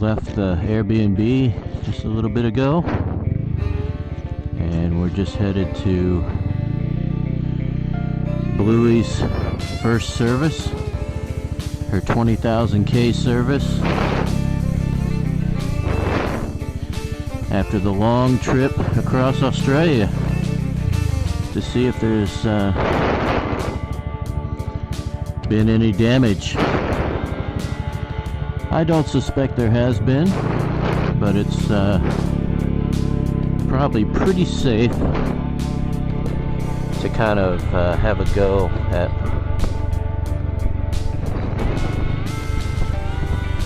Left the Airbnb just a little bit ago, and we're just headed to Bluey's first service, her 20,000 K service. After the long trip across Australia to see if there's been any damage. I don't suspect there has been, but it's probably pretty safe to kind of have a go at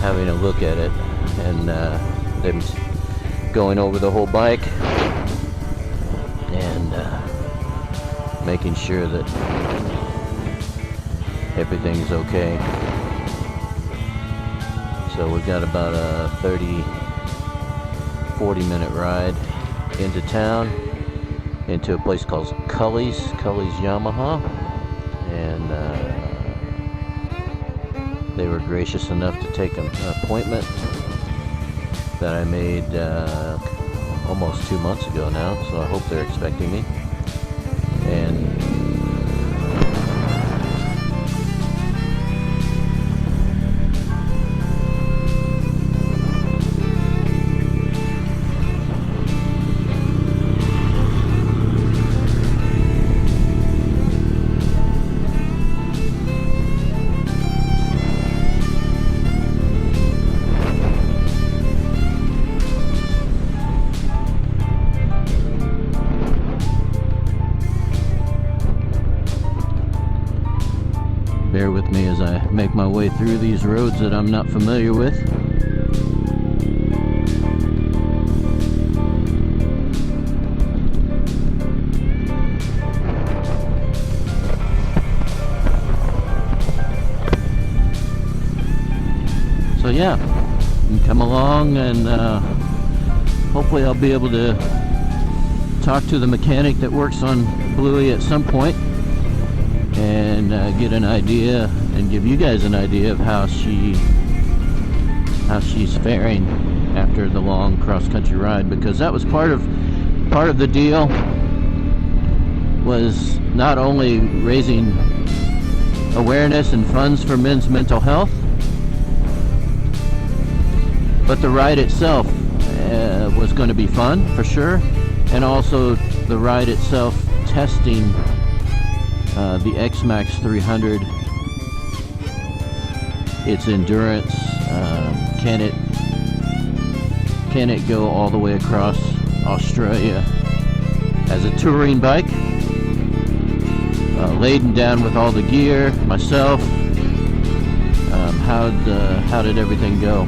having a look at it, and them going over the whole bike and making sure that everything's okay. So we've got about a 40 minute ride into town, into a place called Cully's Yamaha, and they were gracious enough to take an appointment that I made almost 2 months ago now, so I hope they're expecting me. And bear with me as I make my way through these roads that I'm not familiar with. So yeah, you come along, and hopefully I'll be able to talk to the mechanic that works on Bluey at some point, and get an idea and give you guys an idea of how she's faring after the long cross-country ride, because that was part of the deal, was not only raising awareness and funds for men's mental health, but the ride itself was going to be fun for sure, and also the ride itself testing the X-Max 300, its endurance. Can it go all the way across Australia as a touring bike, laden down with all the gear, myself? How did everything go?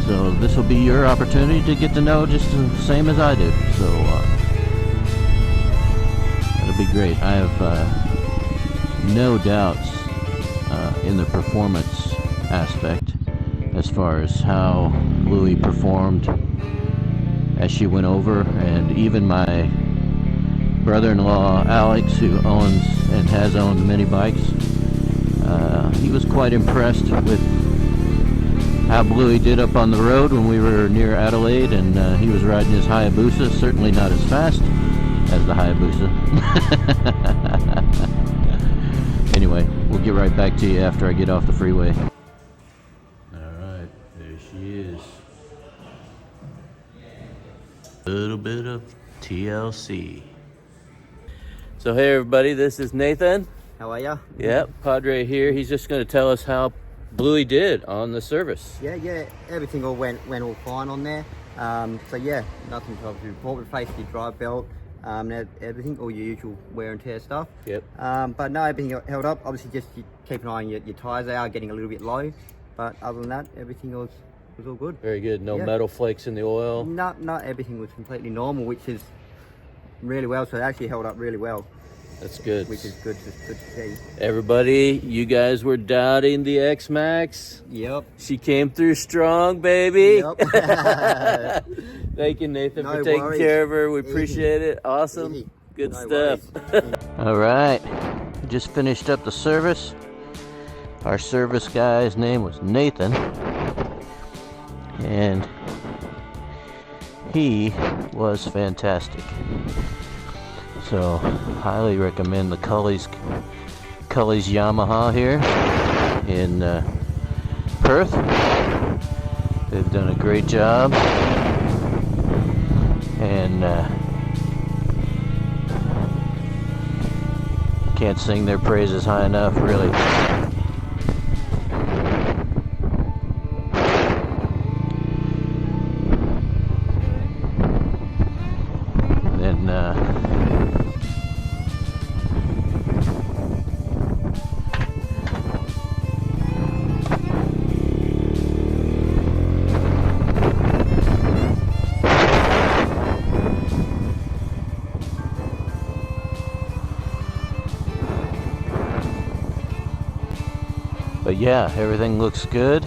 So this will be your opportunity to get to know just the same as I do. So that'll be great. I have no doubts in the performance aspect as far as how Bluey performed as she went over, and even my brother-in-law Alex, who owns and has owned many bikes, he was quite impressed with how Bluey did up on the road when we were near Adelaide, and he was riding his Hayabusa, certainly not as fast as the Hayabusa. Anyway, we'll get right back to you after I get off the freeway. Alright, there she is. A little bit of TLC. So hey everybody, this is Nathan. How are ya? Yep, Padre here. He's just going to tell us how Bluey did on the service. Yeah, everything all went all fine on there. So yeah, nothing to report with safety, drive belt, everything, all your usual wear and tear stuff. Yep. But no, everything held up. Obviously, just keep an eye on your tyres. They are getting a little bit low, but other than that, everything was all good. Very good. No metal flakes in the oil. No, everything was completely normal, which is really well. So it actually held up really well. That's good. Which is good to see. Everybody, you guys were doubting the X-Max. Yep. She came through strong, baby. Yep. Thank you, Nathan, for No taking worries. care of her. We appreciate it. Awesome. Easy. Good No stuff. All right. Just finished up the service. Our service guy's name was Nathan, and he was fantastic. So highly recommend the Cully's Yamaha here in Perth. They've done a great job, and can't sing their praises high enough, really. And but yeah, everything looks good.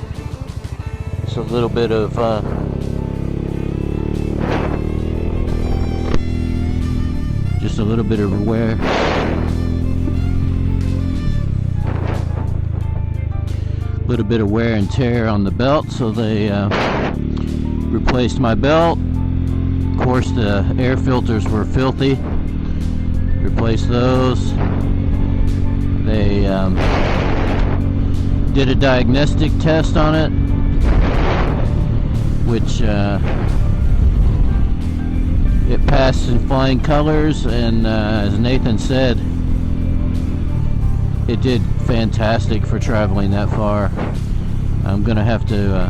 It's a little bit of just a little bit of wear. Little bit of wear and tear on the belt, so they replaced my belt. Of course, the air filters were filthy. Replaced those. They did a diagnostic test on it, which it passed in flying colors, and as Nathan said, it did fantastic for traveling that far. I'm gonna have to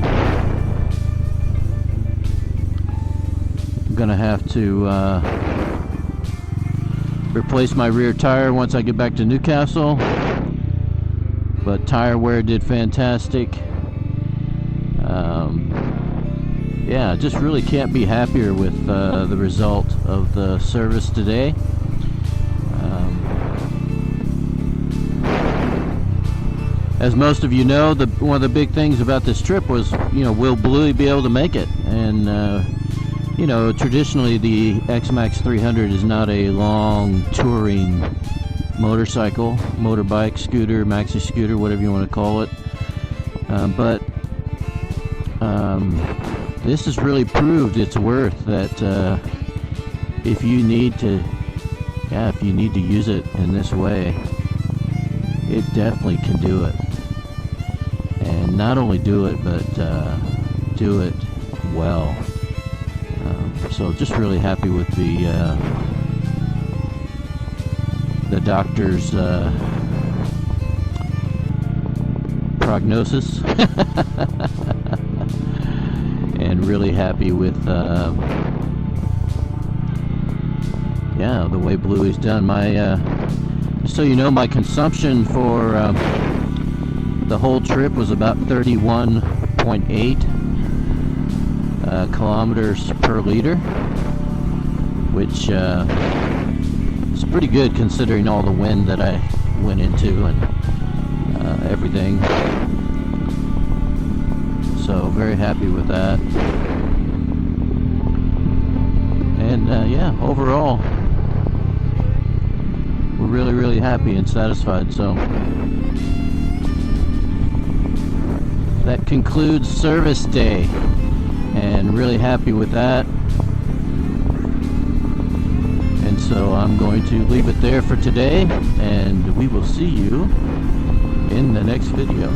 replace my rear tire once I get back to Newcastle. But tire wear did fantastic. Yeah, just really can't be happier with the result of the service today. As most of you know, one of the big things about this trip was, will Bluey be able to make it? And traditionally the X-Max 300 is not a long touring motorcycle, motorbike, scooter, maxi scooter, whatever you want to call it. But this has really proved its worth, that if you need to use it in this way, it definitely can do it. And not only do it, but do it well. So just really happy with the doctor's prognosis. And really happy with the way Bluey's done. My just so you know, my consumption for the whole trip was about 31.8 kilometers per liter, which is pretty good considering all the wind that I went into and everything. So very happy with that. And overall, we're really, really happy and satisfied. So that concludes service day, and really happy with that. And so I'm going to leave it there for today, and we will see you in the next video.